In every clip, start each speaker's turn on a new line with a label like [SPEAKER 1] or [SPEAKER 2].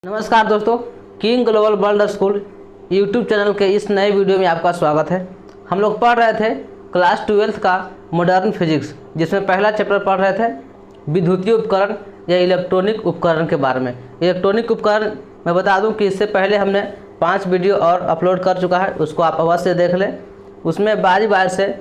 [SPEAKER 1] नमस्कार दोस्तों, king global world school YouTube channel के इस नए वीडियो में आपका स्वागत है। हम लोग पढ़ रहे थे क्लास 12th का मॉडर्न फिजिक्स, जिसमें पहला चैप्टर पढ़ रहे थे विद्युतीय उपकरण या इलेक्ट्रॉनिक उपकरण के बारे में। इलेक्ट्रॉनिक उपकरण मैं बता दूं कि इससे पहले हमने 5 वीडियो और अपलोड कर चुका है, उसको आप अवश्य देख लें। उसमें बारी बार से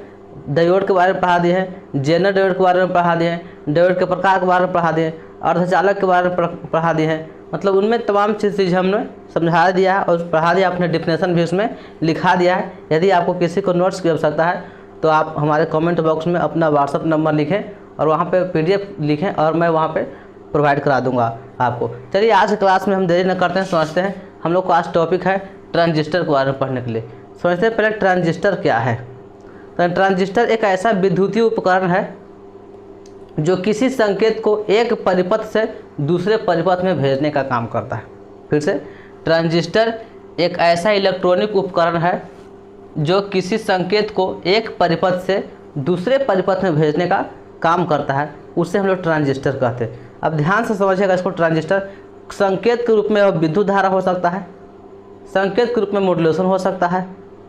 [SPEAKER 1] डायोड के बारे में पढ़ा दिए हैं, जेनर डायोड के बारे में पढ़ा दिए हैं, डायोड के प्रकार के बारे में पढ़ा दिए हैं, अर्धचालक के बारे में पढ़ा दिए हैं। मतलब उनमें तमाम चीज़ हमने समझा दिया है और पढ़ा दिया, अपने डिफिनेशन भी उसमें लिखा दिया है। यदि आपको किसी को नोट्स की आवश्यकता है तो आप हमारे कमेंट बॉक्स में अपना व्हाट्सअप नंबर लिखें और वहाँ पे PDF लिखें और मैं वहाँ पे प्रोवाइड करा दूँगा आपको। चलिए आज की क्लास में हम देरी न करते हैं, समझते हैं। हम लोग का आज टॉपिक है ट्रांजिस्टर के बारे में पढ़ने के लिए। समझते हैं पहले ट्रांजिस्टर क्या है। तो ट्रांजिस्टर एक ऐसा विद्युतीय उपकरण है जो किसी संकेत को एक परिपथ से दूसरे परिपथ में भेजने का काम करता है। फिर से, ट्रांजिस्टर एक ऐसा इलेक्ट्रॉनिक उपकरण है जो किसी संकेत को एक परिपथ से दूसरे परिपथ में भेजने का काम करता है, उसे हम लोग ट्रांजिस्टर कहते हैं। अब ध्यान से समझिएगा इसको। ट्रांजिस्टर संकेत के रूप में विद्युत धारा हो सकता है, संकेत के रूप में मॉड्यूलेशन हो सकता है,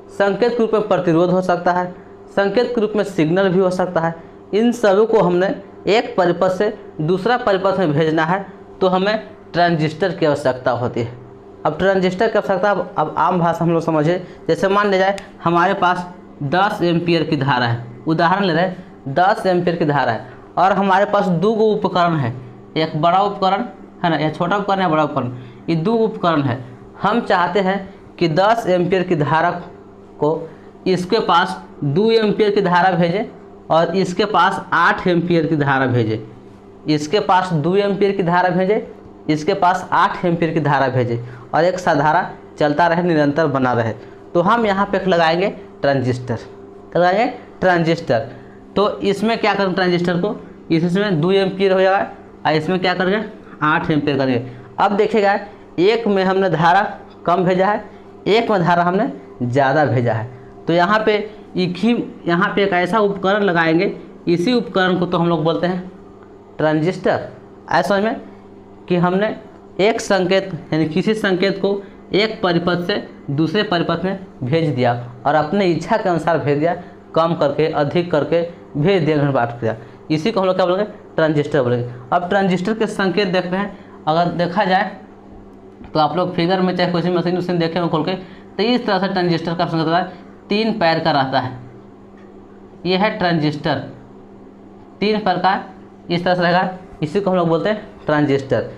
[SPEAKER 1] संकेत के रूप में प्रतिरोध हो सकता है, संकेत के रूप में सिग्नल भी हो सकता है। इन सभी को हमने एक परिपथ से दूसरा परिपथ में भेजना है तो हमें ट्रांजिस्टर की आवश्यकता होती है। अब ट्रांजिस्टर की आवश्यकता अब आम भाषा हम लोग समझे। जैसे मान लिया जाए हमारे पास 10 एम्पियर की धारा है, उदाहरण ले रहे हैं 10 एम्पियर की धारा है और हमारे पास 2 उपकरण है, एक बड़ा उपकरण है ना, या छोटा उपकरण या बड़ा उपकरण, ये 2 उपकरण है। हम चाहते हैं कि 10 एम्पियर की धारा को इसके पास 2 एम्पियर की धारा भेजें और इसके पास 8 एम्पियर की धारा भेजे, इसके पास 2 एम्पियर की धारा भेजे, इसके पास 8 एम्पियर की धारा भेजे और एक सा धारा चलता रहे, निरंतर बना रहे। तो हम यहाँ पे लगाएंगे ट्रांजिस्टर, लगाएंगे ट्रांजिस्टर। तो इसमें क्या करेंगे, ट्रांजिस्टर को इसमें 2 एम्पियर हो जाएगा और इसमें क्या करेंगे 8 एम्पियर करेंगे। अब देखिएगा एक में हमने धारा कम भेजा है, एक में धारा हमने ज़्यादा भेजा है। तो यहाँ पे एक ऐसा उपकरण लगाएंगे, इसी उपकरण को तो हम लोग बोलते हैं ट्रांजिस्टर। ऐसा में कि हमने एक संकेत यानी किसी संकेत को एक परिपथ से दूसरे परिपथ में भेज दिया और अपने इच्छा के अनुसार भेज दिया, कम करके अधिक करके भेज दिया, बांट दिया। इसी को हम लोग क्या बोलेंगे, ट्रांजिस्टर बोलेंगे। अब ट्रांजिस्टर के संकेत देखते हैं। अगर देखा जाए तो आप लोग फिगर में चाहे कोई मशीन उशीन देखें खोल के, तो इस तरह से ट्रांजिस्टर का संकेत होता है, 3 पैर का रहता है। यह है ट्रांजिस्टर, 3 पैर का इस तरह से रहेगा, इसी को हम लोग बोलते हैं ट्रांजिस्टर।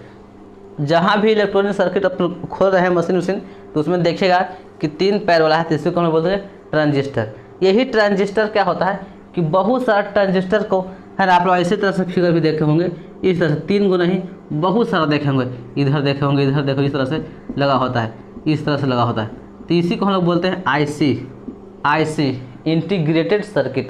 [SPEAKER 1] जहाँ भी इलेक्ट्रॉनिक सर्किट आप खोल रहे हैं मशीन उशीन, तो उसमें देखिएगा कि 3 पैर वाला है, तो इसी को हम लोग बोलते हैं ट्रांजिस्टर। यही ट्रांजिस्टर क्या होता है कि बहुत सारा ट्रांजिस्टर को है ना, आप लोग इसी तरह से फिगर भी देखे होंगे, इस तरह से 3 गो नहीं बहुत सारा देखे होंगे, इधर देखे होंगे, इधर देखो, इस तरह से लगा होता है, इस तरह से लगा होता है। तो इसी को हम लोग बोलते हैं IC इंटीग्रेटेड सर्किट।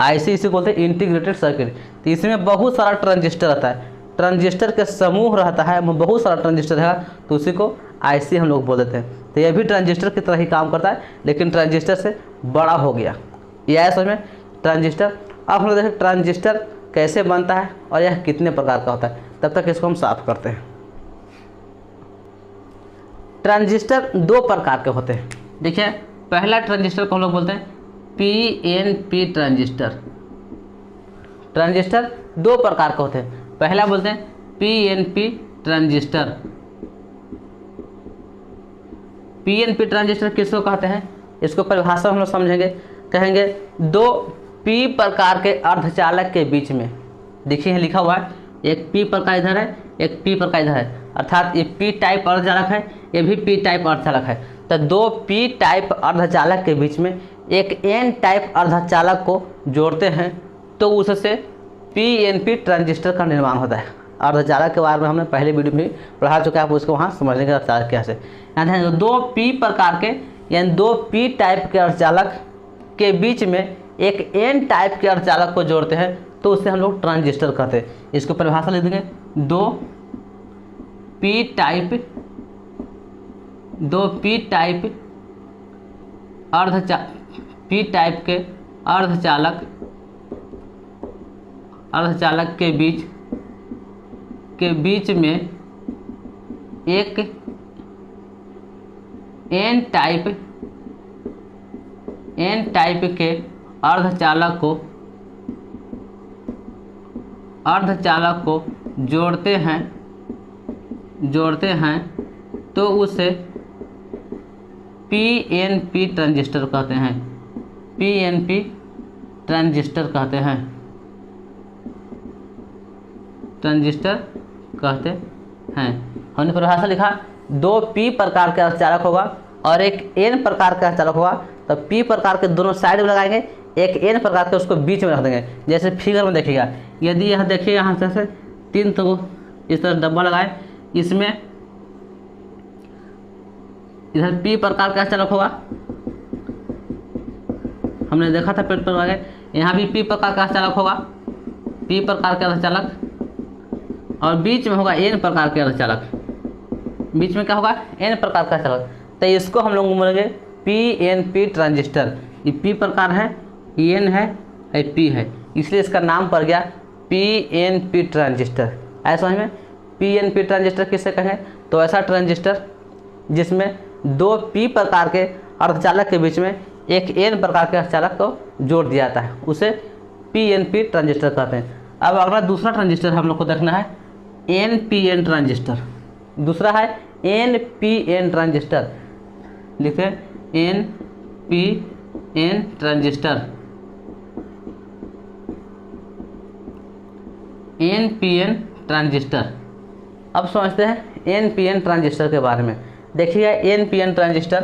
[SPEAKER 1] IC इसे बोलते हैं इंटीग्रेटेड सर्किट। तो इसमें बहुत सारा ट्रांजिस्टर रहता है, ट्रांजिस्टर के समूह रहता है, बहुत सारा ट्रांजिस्टर है, तो उसी को IC हम लोग बोल देते हैं। तो यह भी ट्रांजिस्टर की तरह ही काम करता है, लेकिन ट्रांजिस्टर से बड़ा हो गया। यह है समझ में ट्रांजिस्टर। अब हम लोग देखें ट्रांजिस्टर कैसे बनता है और यह कितने प्रकार का होता है। तब तक इसको हम साफ करते हैं। ट्रांजिस्टर 2 प्रकार के होते हैं। देखिए, पहला ट्रांजिस्टर को हम लोग बोलते हैं PNP ट्रांजिस्टर। ट्रांजिस्टर 2 प्रकार के होते हैं। पहला बोलते हैं PNP ट्रांजिस्टर। PNP ट्रांजिस्टर किसको कहते हैं, इसको परिभाषा हम लोग समझेंगे। कहेंगे 2 P प्रकार के अर्धचालक के बीच में, देखिए लिखा हुआ है, एक P प्रकार इधर है, एक P प्रकार इधर है, अर्थात ये P टाइप अर्धचालक है, ये भी P टाइप अर्धचालक है। तो 2 P टाइप अर्धचालक के बीच में एक N टाइप अर्धचालक को जोड़ते हैं तो उससे PNP ट्रांजिस्टर का निर्माण होता है। अर्धचालक के बारे में हमने पहले वीडियो में पढ़ा चुका है, आप उसको वहाँ समझने का अर्धचालक क्या है। यानी 2 P प्रकार के यानी 2 P टाइप के अर्धचालक के बीच में एक N टाइप के अर्धचालक को जोड़ते हैं तो उससे हम लोग ट्रांजिस्टर कहते हैं। इसको परिभाषा लिख देंगे, 2 P टाइप के अर्धचालक के बीच में एक एन टाइप के अर्धचालक को जोड़ते हैं तो उसे पीएनपी ट्रांजिस्टर कहते हैं। पीएनपी ट्रांजिस्टर कहते हैं। हमने परिभाषा लिखा, दो पी प्रकार के अर्धचालक होगा और एक एन प्रकार का अर्धचालक होगा। तो पी प्रकार के दोनों साइड में लगाएंगे, एक एन प्रकार के उसको बीच में रख देंगे। जैसे फिगर में देखिएगा, यदि यह देखिए यहाँ से 3 तो इस तरह डब्बा लगाए, इसमें इधर पी प्रकार का अर्धचालक होगा, हमने देखा था पेट पर आगे, यहाँ भी पी प्रकार का अर्धचालक होगा, पी प्रकार का अर्धचालक, और बीच में होगा एन प्रकार के अर्धचालक। बीच में क्या होगा? एन प्रकार का अर्धचालक। तो इसको हम लोग बोलेंगे पीएनपी ट्रांजिस्टर। ये पी प्रकार है, एन है, पी है, इसलिए इसका नाम पड़ गया पीएनपी ट्रांजिस्टर। ऐसा समझ में? पीएनपी ट्रांजिस्टर किससे कहें? तो ऐसा ट्रांजिस्टर जिसमें दो पी प्रकार के अर्धचालक के बीच में एक एन प्रकार के अर्धचालक को जोड़ दिया जाता है, उसे पीएनपी ट्रांजिस्टर कहते हैं। अब अगला दूसरा ट्रांजिस्टर हम लोग को देखना है एनपीएन ट्रांजिस्टर। दूसरा है एनपीएन ट्रांजिस्टर। लिखे एनपीएन ट्रांजिस्टर। NPN transistor. अब समझते हैं एनपीएन ट्रांजिस्टर के बारे में। देखिए एनपीएन ट्रांजिस्टर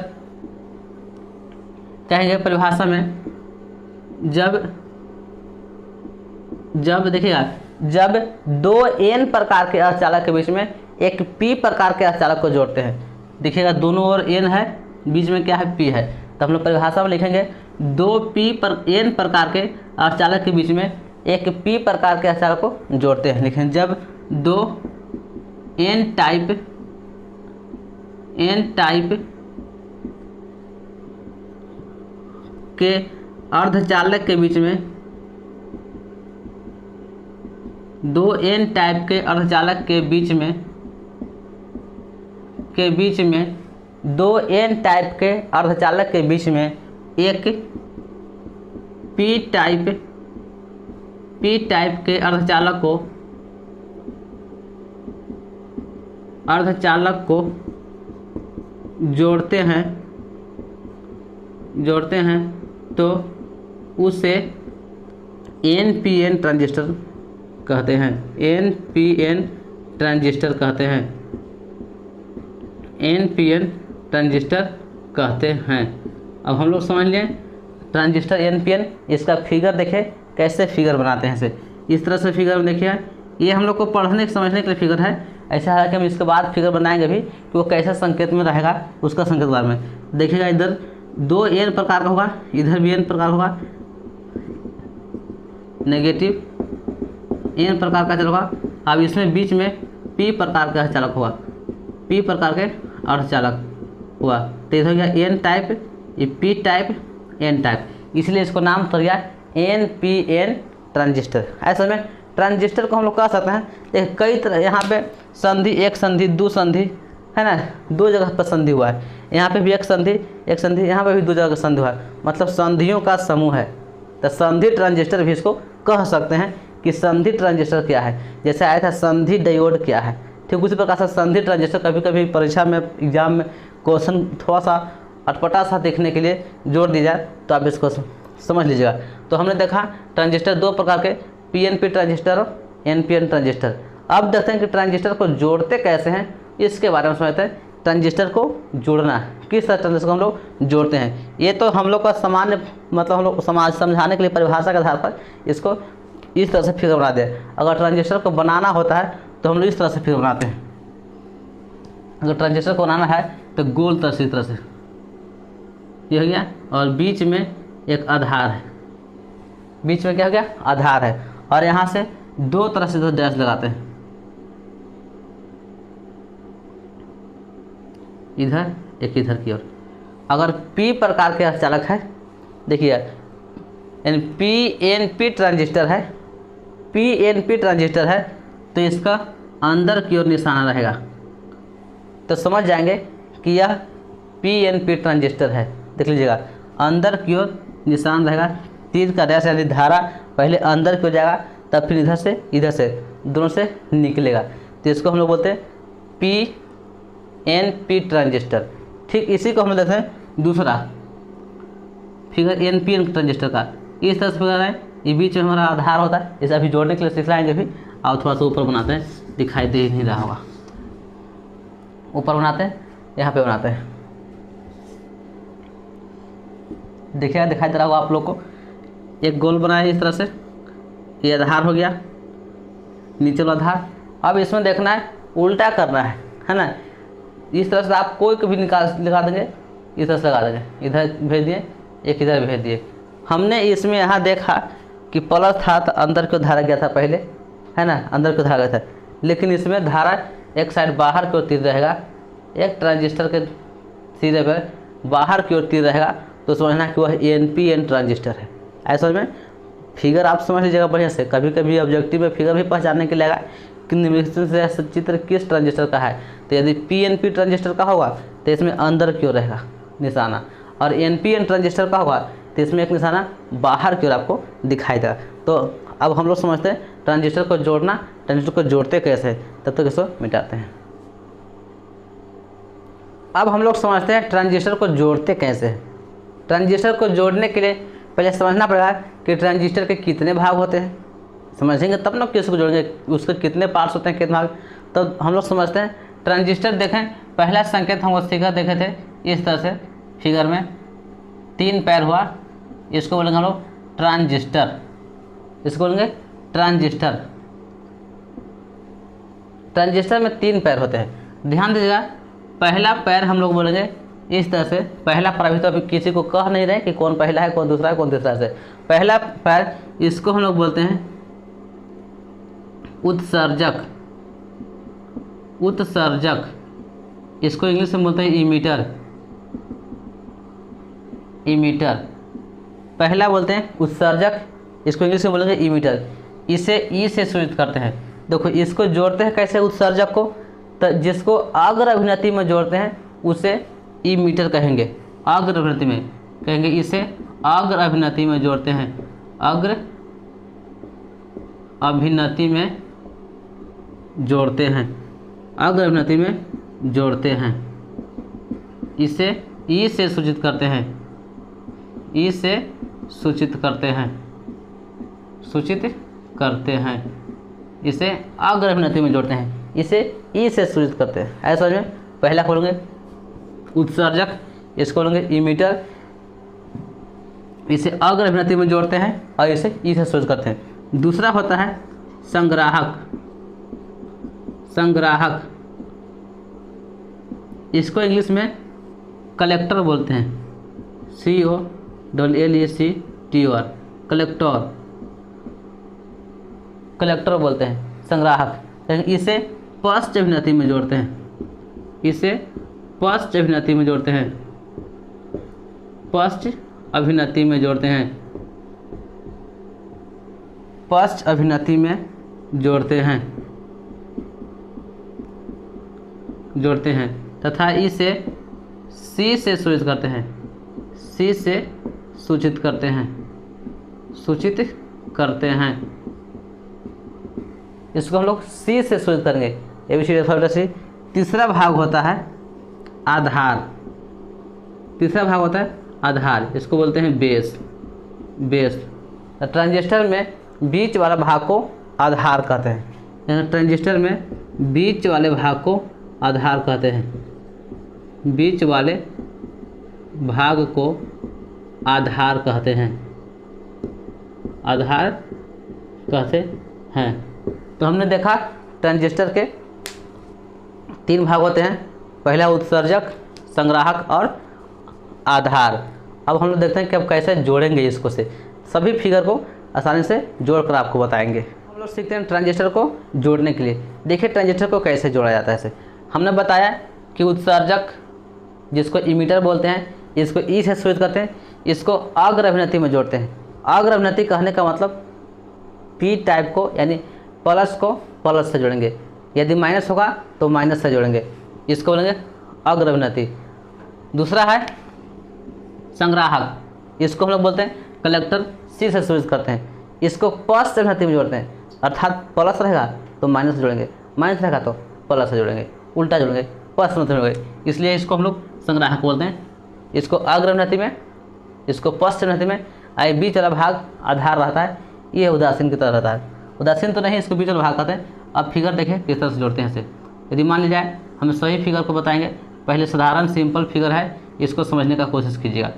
[SPEAKER 1] कहेंगे परिभाषा में, जब देखिएगा, जब दो एन प्रकार के अर्धचालक के बीच में एक पी प्रकार के अर्धचालक को जोड़ते हैं। देखिएगा दोनों ओर एन है, बीच में क्या है? पी है। तो हम लोग परिभाषा में लिखेंगे, दो एन प्रकार के अर्धचालक के बीच में एक पी प्रकार के अर्धचालक को जोड़ते हैं। लिखें जब दो एन टाइप के अर्धचालक के बीच में, दो एन टाइप के अर्धचालक के बीच में दो एन टाइप के अर्धचालक के बीच में एक पी टाइप के अर्धचालक को जोड़ते हैं तो उसे एनपीएन ट्रांजिस्टर कहते हैं। एनपीएन ट्रांजिस्टर कहते हैं। एनपीएन ट्रांजिस्टर कहते हैं। अब हम लोग समझ लें ट्रांजिस्टर एनपीएन। इसका फिगर देखें, कैसे फिगर बनाते हैं इसे। इस तरह से फिगर में देखिए, ये हम लोग को पढ़ने समझने के लिए फिगर है। ऐसा है कि हम इसके बाद फिगर बनाएंगे भी कि वो कैसे संकेत में रहेगा, उसका संकेत बारे में देखिएगा। इधर दो एन प्रकार का होगा, इधर भी एन प्रकार होगा, नेगेटिव एन प्रकार का चलगा। अब इसमें बीच में पी प्रकार का अर्धचालक होगा, पी प्रकार के अर्धचालक हुआ। तो इधर हो गया एन टाइप, ये पी टाइप, एन टाइप, इसलिए इसको नाम पड़ गया एनपीएन ट्रांजिस्टर। ऐसे में ट्रांजिस्टर को हम लोग कह सकते हैं एक कई तरह, यहाँ पे संधि, एक संधि, दो संधि है ना, दो जगह पर संधि हुआ है। यहाँ पे भी एक संधि, यहाँ पे भी दो जगह का संधि हुआ है, मतलब संधियों का समूह है। तो संधि ट्रांजिस्टर भी इसको कह सकते हैं कि संधि ट्रांजिस्टर क्या है। जैसे आया था संधि डायोड क्या है, ठीक उसी प्रकार से संधि ट्रांजिस्टर कभी कभी परीक्षा में, एग्जाम में क्वेश्चन थोड़ा सा अटपटा सा देखने के लिए जोड़ दिया जाए तो आप इसको समझ लीजिएगा। तो हमने देखा ट्रांजिस्टर दो प्रकार के, पीएनपी ट्रांजिस्टर और एनपीएन ट्रांजिस्टर। अब देखते हैं कि ट्रांजिस्टर को जोड़ते कैसे हैं, इसके बारे में समझते हैं। ट्रांजिस्टर को जोड़ना, किस तरह ट्रांजिस्टर को हम लोग जोड़ते हैं, ये तो हम लोग का सामान्य, मतलब हम लोग समाज समझाने के लिए परिभाषा के आधार पर इसको इस तरह से फिगर बना दें। अगर ट्रांजिस्टर को बनाना होता है तो हम लोग इस तरह से फिगर बनाते हैं। अगर ट्रांजिस्टर को बनाना है तो गोल तरह से, इस तरह से ये हो गया, और बीच में एक आधार है, बीच में क्या हो गया? आधार है, और यहाँ से दो तरह से डैश लगाते हैं, इधर एक इधर की ओर। अगर पी प्रकार के अर्धचालक है, देखिए पीएनपी ट्रांजिस्टर है, पीएनपी ट्रांजिस्टर है तो इसका अंदर की ओर निशाना रहेगा, तो समझ जाएंगे कि यह PNP ट्रांजिस्टर है। देख लीजिएगा, अंदर की ओर निशान रहेगा, तीर का डैश यानी धारा पहले अंदर की ओर जाएगा, तब फिर इधर से दोनों से निकलेगा। तो इसको हम लोग बोलते हैं PNP ट्रांजिस्टर। ठीक इसी को हम लोग देखते हैं दूसरा फिगर NPN ट्रांजिस्टर का। इस तरह से फिगर है, ये बीच में हमारा आधार होता है। इसे अभी जोड़ने के लिए सिखाएंगे भी। और थोड़ा सा ऊपर बनाते हैं, दिखाई दे नहीं रहा होगा, ऊपर बनाते हैं, यहाँ पे बनाते हैं। देखिएगा, दिखाई दे रहा होगा आप लोग को। एक गोल बनाया इस तरह से, ये आधार हो गया, नीचे वाला आधार। अब इसमें देखना है, उल्टा करना है ना। इस तरह से आप कोई भी लगा देंगे, इस तरह से लगा देंगे, इधर भेज दिए, एक इधर भेज दिए। हमने इसमें यहाँ देखा कि प्लस था तो अंदर को धारा गया था पहले, है ना, अंदर को धारा गया था। लेकिन इसमें धारा एक साइड बाहर की ओर तीर रहेगा, एक ट्रांजिस्टर के सिरे पर बाहर की ओर तीर रहेगा, तो समझना कि वह NPN ट्रांजिस्टर है। ऐसा में फिगर आप समझ लीजिएगा बढ़िया से। कभी कभी ऑब्जेक्टिव में फिगर भी पहचानने के लिए लगा कि निम्नलिखित से चित्र किस ट्रांजिस्टर का है। तो यदि PNP ट्रांजिस्टर का होगा तो इसमें अंदर की ओर रहेगा निशाना, और NPN ट्रांजिस्टर का होगा तो इसमें एक निशाना बाहर की ओर आपको दिखाई देगा। तो अब हम लोग समझते हैं ट्रांजिस्टर को जोड़ना, ट्रांजिस्टर को जोड़ते कैसे, तब तक इसको मिटाते हैं। अब हम लोग समझते हैं ट्रांजिस्टर को जोड़ते कैसे हैं। ट्रांजिस्टर को जोड़ने के लिए पहले समझना पड़ेगा कि ट्रांजिस्टर के कितने भाग होते हैं। समझेंगे तब ना किसको जोड़ेंगे, उसके कितने पार्ट्स होते हैं, कितने भाग। तो हम लोग समझते हैं ट्रांजिस्टर। देखें, पहला संकेत हम सीखा देखे थे इस तरह से, फिगर में 3 पैर हुआ, इसको बोलेंगे हम लोग ट्रांजिस्टर। इसको बोलेंगे ट्रांजिस्टर। ट्रांजिस्टर में 3 पैर होते हैं। ध्यान दीजिएगा, पहला पैर हम लोग बोलेंगे इस तरह से। पहला पैर अभी तो अभी किसी को कह नहीं रहे कि कौन पहला है, कौन दूसरा है, कौन तीसरा है। पहला पैर, इसको हम लोग बोलते हैं उत्सर्जक। उत्सर्जक, इसको इंग्लिश में बोलते हैं इमीटर। इमीटर पहला बोलते हैं उत्सर्जक, इसको इंग्लिश में बोलेंगे इमीटर। इसे ई से सूचित करते हैं। देखो, इसको जोड़ते हैं कैसे उत्सर्जक को, तो जिसको अग्र अभिनति में जोड़ते हैं उसे इमीटर कहेंगे। अग्र अभिनति में कहेंगे, इसे अग्र अभिनति में जोड़ते हैं। अग्र अभिनति में जोड़ते हैं, अग्र अभिनति में जोड़ते हैं। इसे ई से सूचित करते हैं, ई से सूचित करते हैं, सूचित करते हैं। इसे अग्र अभिनति में जोड़ते हैं, इसे ई से सूचित करते हैं। ऐसा समझ में, पहला खोलेंगे उत्सर्जक, इसको बोलेंगे इमीटर। इसे अग्र अभिनति में जोड़ते हैं और इसे ई से सूचित करते हैं। दूसरा होता है संग्राहक। संग्राहक, इसको इंग्लिश में कलेक्टर बोलते हैं। COLLECTOR, कलेक्टर, कलेक्टर बोलते हैं संग्राहक। इसे पश्च अभिनति में जोड़ते हैं, इसे पश्च अभिनति में जोड़ते हैं, पश्च अभिनति में जोड़ते हैं, पश्च अभिनति में जोड़ते हैं, जोड़ते हैं। तथा इसे सी से सूचित करते हैं, सी से सूचित करते हैं, सूचित करते हैं। इसको हम लोग सी से सूचित करेंगे, ABCD अल्फाबेट सी। तीसरा भाग होता है आधार। तीसरा भाग होता है आधार, इसको बोलते हैं बेस। बेस, ट्रांजिस्टर में बीच वाला भाग को आधार कहते हैं। ट्रांजिस्टर में बीच वाले भाग को आधार कहते हैं, बीच वाले भाग को आधार कहते हैं, आधार कहते हैं। तो हमने देखा ट्रांजिस्टर के 3 भाग होते हैं, पहला उत्सर्जक, संग्राहक और आधार। अब हम लोग देखते हैं कि अब कैसे जोड़ेंगे इसको से। सभी फिगर को आसानी से जोड़कर आपको बताएंगे। हम लोग सीखते हैं ट्रांजिस्टर को जोड़ने के लिए। देखिए ट्रांजिस्टर को कैसे जोड़ा जाता है। ऐसे हमने बताया कि उत्सर्जक, जिसको इमीटर बोलते हैं, इसको ई से सूचित करते हैं, इसको अग्र अभिनति में जोड़ते हैं। अग्र अभिनति कहने का मतलब पी टाइप को, यानी प्लस को प्लस से जोड़ेंगे, यदि माइनस होगा तो माइनस से जोड़ेंगे। इसको बोलेंगे अग्र अभिनति। दूसरा है संग्राहक, इसको हम लोग बोलते हैं कलेक्टर, सी से शुरू करते हैं। इसको पश्च अभिनति में जोड़ते हैं, अर्थात प्लस रहेगा तो माइनस जोड़ेंगे, माइनस रहेगा तो प्लस से जोड़ेंगे, उल्टा जोड़ेंगे, पश्च में जोड़ेंगे, इसलिए इसको हम लोग संग्राहक बोलते हैं। इसको अग्र अभिनति में, इसको पश्च अभिनति में। आई बीच वाला भाग आधार रहता है, ये उदासीन की तरह रहता है। उदासीन तो नहीं, इसको बीच वाला भाग कहते हैं। अब फिगर देखें किस तरह से जोड़ते हैं इसे। यदि मान लिया जाए हम सही फिगर को बताएंगे, पहले साधारण सिंपल फिगर है, इसको समझने का कोशिश कीजिएगा।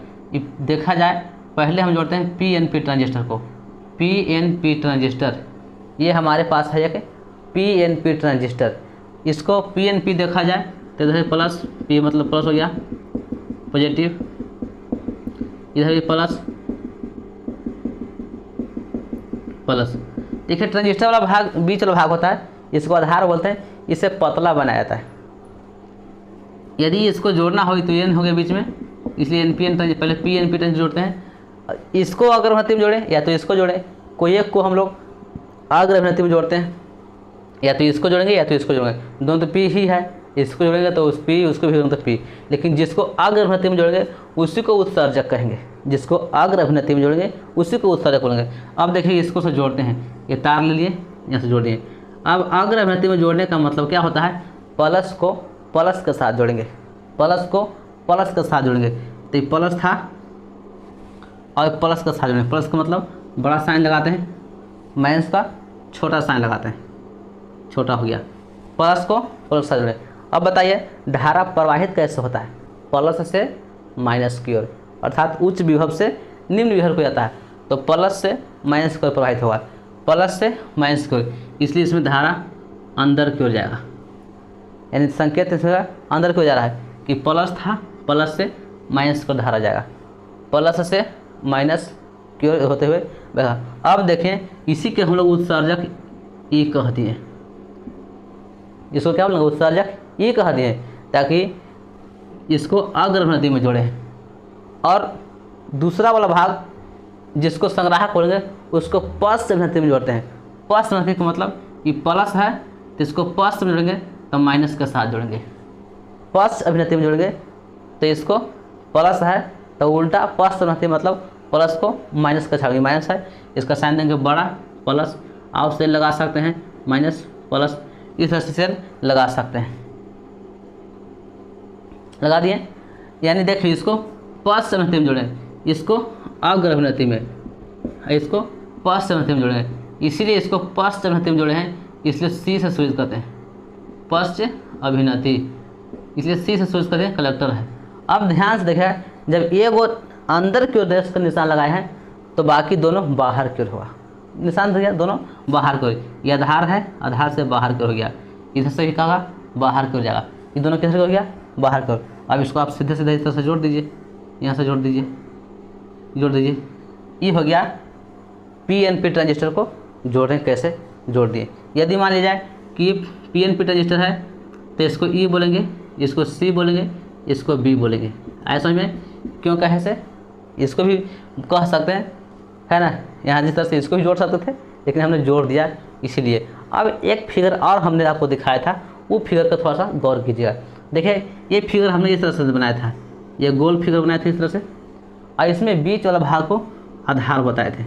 [SPEAKER 1] देखा जाए पहले हम जोड़ते हैं पीएनपी ट्रांजिस्टर को, पीएनपी ट्रांजिस्टर, ये हमारे पास है एक पीएनपी ट्रांजिस्टर। इसको पीएनपी देखा जाए तो इधर प्लस, पी मतलब प्लस हो गया पॉजिटिव, इधर भी प्लस प्लस। देखिए ट्रांजिस्टर वाला भाग बीच वाला भाग होता है, इसको आधार बोलते हैं, इसे पतला बनाया जाता है। यदि इसको जोड़ना हो तो एन हो गया बीच में, इसलिए एनपीएन पहले पीएनपी ट्रांजिस्टर जोड़ते हैं। इसको अग्र अभिनति में जोड़ें या तो इसको जोड़ें, कोई एक को हम लोग अग्र अभिनति में जोड़ते हैं, या तो इसको जोड़ेंगे या तो इसको जोड़ेंगे, दोनों तो पी ही है, इसको जोड़ेंगे तो उस पी, उसको भी जोड़ेंगे तो पी। लेकिन जिसको अग्र अभिनति में जोड़ेंगे उसी को उत्सर्जक कहेंगे, जिसको अग्र अभिनति में जोड़ेंगे उसी को उत्सर्जक बोलेंगे। अब देखिए इसको से जोड़ते हैं, ये तार ले लिए, यहाँ से जोड़ दिए। अब अग्र अभिनति में जोड़ने का मतलब क्या होता है, प्लस को प्लस के साथ जोड़ेंगे, प्लस को प्लस के साथ जोड़ेंगे। तो ये प्लस था और प्लस का साइन जोड़ेंगे, प्लस का मतलब बड़ा साइन लगाते हैं, माइनस का छोटा साइन लगाते हैं, छोटा हो गया, प्लस को प्लस के साथ जोड़ें। अब बताइए धारा प्रवाहित कैसे होता है, प्लस से माइनस की ओर, अर्थात उच्च विभव से निम्न विभव को जाता है, तो प्लस से माइनस की ओर प्रवाहित होगा, प्लस से माइनस की ओर, इसलिए इसमें धारा अंदर की ओर जाएगा। यानी संकेत इसमें अंदर की ओर जा रहा है कि प्लस था, प्लस से माइनस की ओर धारा जाएगा, प्लस से माइनस की ओर होते हुए बगा। अब देखें इसी के हम लोग उत्सर्जक ई कह दिए, इसको क्या बोलेंगे उत्सर्जक ई कह दिए, ताकि इसको अग्र अभिनति में जोड़े। और दूसरा वाला भाग जिसको संग्राहक बोलेंगे उसको पश्च अभिनति में जोड़ते हैं। पश्च अभिनति का मतलब ये प्लस है तो इसको पश्च में जोड़ेंगे तो माइनस के साथ जोड़ेंगे, पश्च अभिनति में जोड़ेंगे तो इसको प्लस है तो उल्टा पश्च अभिनति मतलब प्लस को माइनस का छाड़ेंगे, माइनस है इसका साइन देंगे बड़ा प्लस, आप सेल लगा सकते हैं माइनस प्लस, इस तरह से सेल लगा सकते हैं, लगा दिए। यानी देखिए इसको पश्च अभिनति में जोड़ें, इसको अग्र अभिनति में, इसको पश्च अभिनति में जोड़ेंगे, इसीलिए इसको पश्च अभिनति में जोड़े हैं, इसलिए सी से शुरू करते हैं, पश्च अभिनति, इसलिए सी से शुरू करते हैं, कलेक्टर है। अब ध्यान से देखें जब एक वो अंदर की ओर देश का निशान लगाए हैं तो बाकी दोनों बाहर की ओर होगा, निशान दिया दोनों बाहर की ओर, ये आधार है, आधार से बाहर की ओर हो गया, इधर से भी कहा बाहर की ओर जाएगा, ये दोनों किधर हो गया बाहर की ओर। अब इसको आप सीधे सीधे इस तरह से जोड़ दीजिए, यहाँ से जोड़ दीजिए, जोड़ दीजिए, ये हो गया पीएनपी ट्रांजिस्टर को जोड़ रहे हैं, कैसे जोड़ दिए। यदि मान लिया जाए कि पीएनपी ट्रांजिस्टर है तो इसको ई बोलेंगे, इसको सी बोलेंगे, इसको बी बोलेंगे, आए समझ में क्यों कहे से, इसको भी कह सकते हैं है ना, यहाँ जिस तरह से इसको भी जोड़ सकते थे लेकिन हमने जोड़ दिया इसीलिए। अब एक फिगर और हमने आपको दिखाया था, वो फिगर का थोड़ा सा गौर कीजिएगा। देखिए ये फिगर हमने इस तरह से बनाया था, ये गोल फिगर बनाया था इस तरह से, और इसमें बीच वाला भाग को आधार बताए थे।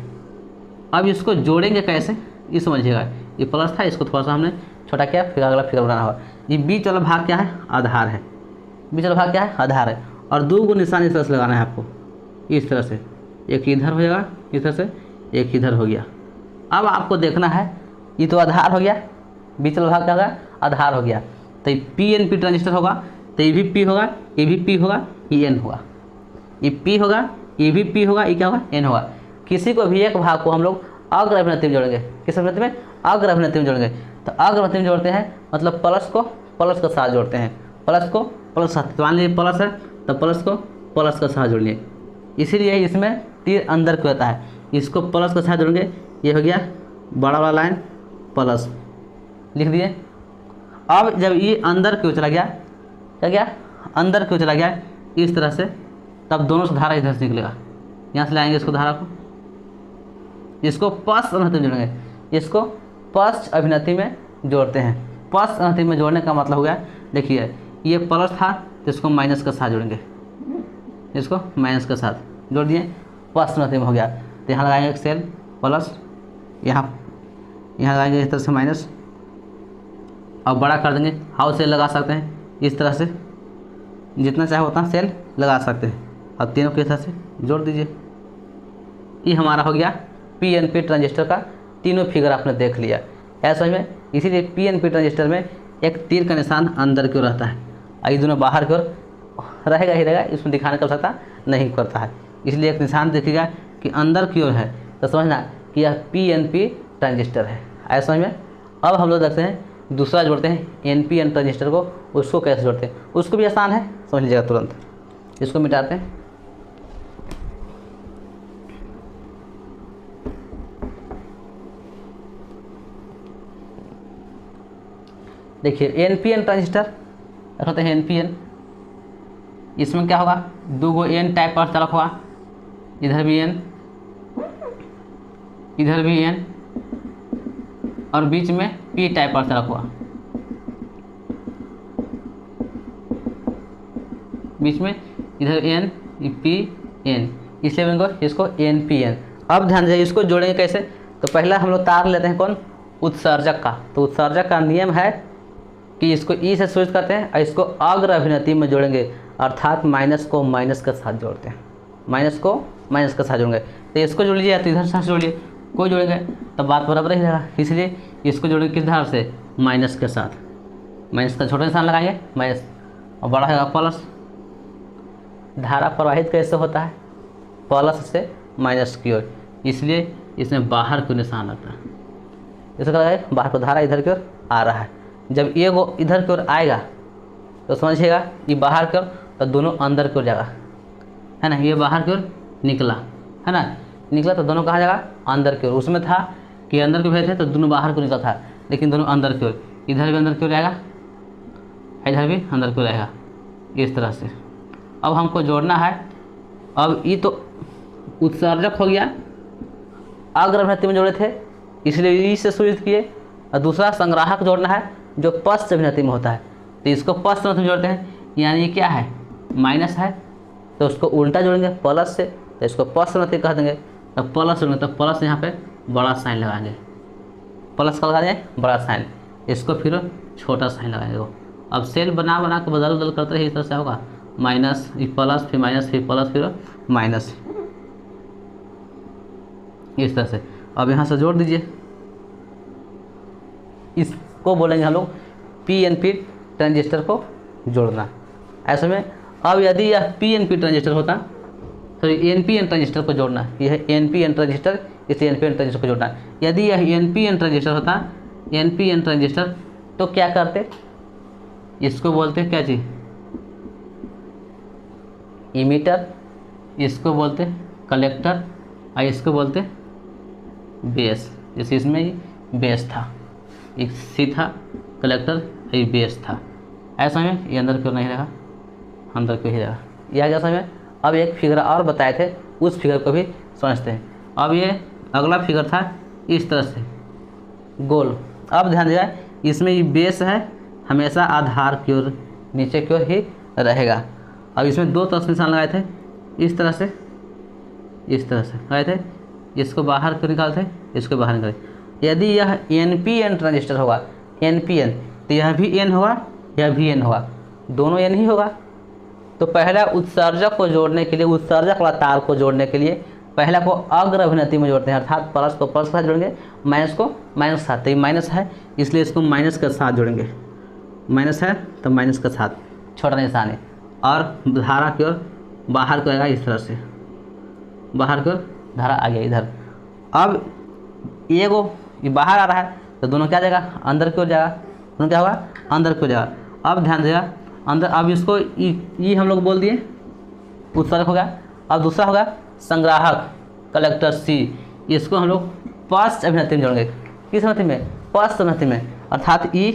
[SPEAKER 1] अब इसको जोड़ेंगे कैसे ये समझिएगा, ये प्लस था, इसको थोड़ा सा हमने छोटा किया, फिर अगला फिगर बनाना होगा। ये बीच वाला भाग क्या है, आधार है, बीच वाला भाग क्या है, आधार है, और दो को निशान इस तरह से लगाना है आपको, इस तरह से, एक इधर हो जाएगा इस तरह से, एक इधर हो गया। अब आपको देखना है ये तो आधार हो गया, बीच वाला भाग क्या होगा, आधार हो गया, तो ये पीएनपी ट्रांजिस्टर होगा, तो ये भी पी होगा, ये भी पी होगा, ये एन होगा, ये पी होगा, ये भी पी होगा, ये क्या होगा, एन होगा। किसी को भी एक भाग को हम लोग अग्र अभिनति में जोड़ेंगे, किस अभिनति में, अग्र अभिनति में जोड़ेंगे। तो अग्र अभिनति में जोड़ते हैं मतलब प्लस को प्लस के साथ जोड़ते हैं, प्लस को प्लस साथ, तो मान लीजिए प्लस है तो प्लस को प्लस के साथ जोड़िए, इसीलिए इसमें तीर अंदर को आता है, इसको प्लस के साथ जोड़ेंगे, ये हो गया बड़ा वाला लाइन प्लस लिख दिए। अब जब ये अंदर क्यों चला गया, क्या गया, अंदर क्यों चला गया इस तरह से, तब दोनों से धारा इधर से निकलेगा, यहाँ से लाएंगे इसको धारा को, इसको पश्च अभिनति में जोड़ेंगे, इसको पश्च अभिनति में जोड़ते हैं। पश्च अभिनति में जोड़ने का मतलब हो गया, देखिए ये प्लस था तो इसको माइनस के साथ जोड़ेंगे, इसको माइनस के साथ जोड़ दिए, प्लस में हो गया। तो यहाँ लगाएंगे सेल प्लस, यहाँ लगाएंगे इस तरह से माइनस, अब बड़ा कर देंगे। हाउ सेल लगा सकते हैं इस तरह से, जितना चाहे उतना सेल लगा सकते हैं। अब तीनों की तरह से जोड़ दीजिए। ये हमारा हो गया पीएनपी ट्रांजिस्टर का तीनों फिगर आपने देख लिया ऐसा में। इसीलिए पीएनपी ट्रांजिस्टर में एक तीर का निशान अंदर की ओर रहता है और ये दोनों बाहर की ओर रहेगा ही रहेगा, इसमें दिखाने का सकता नहीं करता है। इसलिए एक निशान देखिएगा कि अंदर की ओर है तो समझना कि यह पीएनपी ट्रांजिस्टर है ऐसा में। अब हम लोग देखते हैं दूसरा जोड़ते हैं एनपीएन ट्रांजिस्टर को, उसको कैसे जोड़ते हैं, उसको भी आसान है, समझ लीजिएगा तुरंत। इसको मिटाते हैं। देखिए एनपीएन ट्रांजिस्टर रखते हैं एनपीएन, इसमें क्या होगा, दो गो एन टाइप पर चालक होगा, इधर भी एन इधर भी एन और बीच में पी टाइप पर चालक हुआ, बीच में इधर एन पी एन, इसलिए इसको एन पी एन। अब ध्यान दीजिए इसको जोड़ेंगे कैसे। तो पहला हम लोग तार लेते हैं कौन, उत्सर्जक का। तो उत्सर्जक का नियम है कि इसको ई से स्विच करते हैं और इसको अग्र अभिनति में जोड़ेंगे, अर्थात माइनस को माइनस के साथ जोड़ते हैं, माइनस को माइनस के साथ जोड़ेंगे। तो इसको जोड़ लीजिए तो इधर से जोड़िए, कोई जोड़ेंगे तो बात बराबर ही रहेगा। इसलिए इसको जोड़ेंगे किस धार से, माइनस के साथ, माइनस का छोटा निशान लगाएंगे माइनस और बड़ा है प्लस। धारा प्रवाहित कैसे होता है, प्लस से माइनस की ओर, इसलिए इसमें बाहर को निशान आता है। इसका लगाए बाहर को, धारा इधर की ओर आ रहा है। जब ये वो इधर की ओर आएगा तो समझिएगा ये बाहर की ओर, तो दोनों अंदर की ओर जाएगा, है ना। ये बाहर की ओर निकला, है ना, निकला तो दोनों कहाँ जाएगा, अंदर की ओर। उसमें था कि अंदर की ओर थे तो दोनों बाहर को निकला था, लेकिन दोनों अंदर की ओर, इधर भी अंदर की ओर जाएगा, इधर भी अंदर की ओर आएगा, इस तरह से। अब हमको जोड़ना है, अब ये तो उत्सर्जक हो गया, अग्र अभिनति में जोड़े थे इसलिए ई से सूचित किए, और दूसरा संग्राहक जोड़ना है जो पश्च अभिनति में होता है, तो इसको पश्च में जोड़ते हैं। यानी ये क्या है, माइनस है तो उसको उल्टा जोड़ेंगे प्लस से, तो इसको पश्च अभिनति कह देंगे। तो प्लस जोड़ेंगे तो प्लस यहाँ पे बड़ा साइन लगाएंगे, प्लस का लगा देंगे बड़ा साइन, इसको फिर छोटा साइन लगाएंगे। अब सेल बना बना के बदल बदल करते ही इस तरह से होगा, माइनस प्लस फिर माइनस फिर प्लस फिर माइनस, इस तरह से। अब यहाँ से जोड़ दीजिए, इसको बोलेंगे हम लोग पीएनपी ट्रांजिस्टर को जोड़ना ऐसे में। अब यदि यह पीएनपी ट्रांजिस्टर होता तो एनपीएन ट्रांजिस्टर को जोड़ना, यह एनपीएन ट्रांजिस्टर, इसे एनपीएन ट्रांजिस्टर को जोड़ना। यदि यह एनपीएन ट्रांजिस्टर होता, एनपीएन ट्रांजिस्टर, तो क्या करते, इसको बोलते क्या चीज़, इमीटर, इसको बोलते कलेक्टर और इसको बोलते बेस। जैसे इसमें बेस था, एक सी था कलेक्टर, ये बेस था, ऐसा में ये अंदर क्यों नहीं रहा, अंदर क्यों ही रहा, यह जैसा में। अब एक फिगर और बताए थे, उस फिगर को भी समझते हैं। अब ये अगला फिगर था इस तरह से गोल। अब ध्यान दिया इसमें ये बेस है, हमेशा आधार की ओर नीचे की ओर ही रहेगा। अब इसमें दो तरफ निशान लगाए थे, इस तरह से इस तरह से लगाए थे, इसको बाहर क्यों निकालते, इसको बाहर निकाले। यदि यह एनपीएन ट्रांजिस्टर होगा, एनपीएन, तो यह भी एन होगा, यह भी एन होगा, दोनों एन ही होगा। तो पहला उत्सर्जक को जोड़ने के लिए, उत्सर्जक वाला तार को जोड़ने के लिए पहला को अग्र अभिनति में जोड़ते हैं, अर्थात प्लस को प्लस के साथ जोड़ेंगे, माइनस को माइनस के साथ। तो ये माइनस है इसलिए इसको माइनस के साथ जोड़ेंगे, माइनस है तो माइनस के साथ छोटा निशान है, और धारा की ओर बाहर को आएगा इस तरह से, बाहर की ओर धारा आ गया इधर। अब ये बाहर आ रहा है तो दोनों क्या जाएगा, अंदर की ओर जाएगा, दोनों क्या होगा, अंदर की ओर जाएगा। अब ध्यान देगा अंदर, अब इसको ये हम लोग बोल दिए उत्सर्जक हो गया। अब दूसरा होगा संग्राहक कलेक्टर सी, इसको हम लोग पश्च अभिनति में जोड़ेंगे। किस अभिनति में, पश्च अभिनति में, अर्थात ई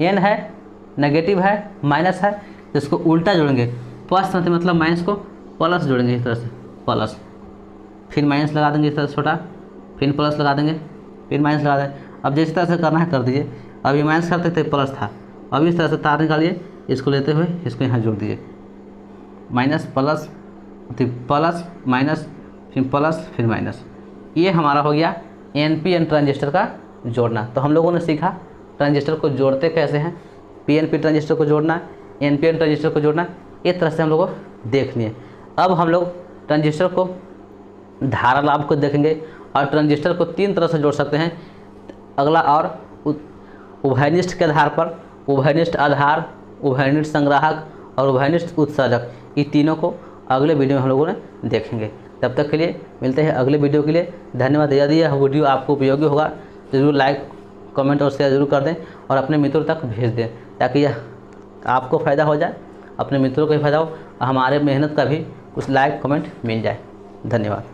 [SPEAKER 1] एन है, नेगेटिव है, माइनस है, तो इसको उल्टा जोड़ेंगे। पश्च अभिनति मतलब माइनस को प्लस जोड़ेंगे इस तरह से, प्लस, फिर माइनस लगा देंगे इस तरह से छोटा, फिर प्लस लगा देंगे, फिर माइनस लगा देंगे। अब जिस तरह से करना है कर दीजिए। अब ये माइनस करते थे प्लस था, अब इस तरह से तार निकालिए, इसको लेते हुए इसको यहाँ जोड़ दीजिए, माइनस प्लस फिर प्लस माइनस फिर प्लस फिर माइनस। ये हमारा हो गया NPN ट्रांजिस्टर का जोड़ना। तो हम लोगों ने सीखा ट्रांजिस्टर को जोड़ते कैसे हैं, PNP ट्रांजिस्टर को जोड़ना, NPN ट्रांजिस्टर को जोड़ना, इस तरह से हम लोग को देख लिए। अब हम लोग ट्रांजिस्टर को धारा लाभ को देखेंगे और ट्रांजिस्टर को 3 तरह से जोड़ सकते हैं। अगला और उभयनिष्ठ के आधार पर, उभयनिष्ठ आधार, उभयनिष्ठ संग्राहक और उभयनिष्ठ उत्सर्जक, ये तीनों को अगले वीडियो में हम लोगों ने देखेंगे। तब तक के लिए मिलते हैं अगले वीडियो के लिए। धन्यवाद। यदि यह वीडियो आपको उपयोगी होगा तो ज़रूर लाइक, कमेंट और शेयर जरूर कर दें और अपने मित्रों तक भेज दें, ताकि यह आपको फ़ायदा हो जाए, अपने मित्रों को भी फ़ायदा हो, हमारे मेहनत का भी कुछ लाइक कमेंट मिल जाए। धन्यवाद।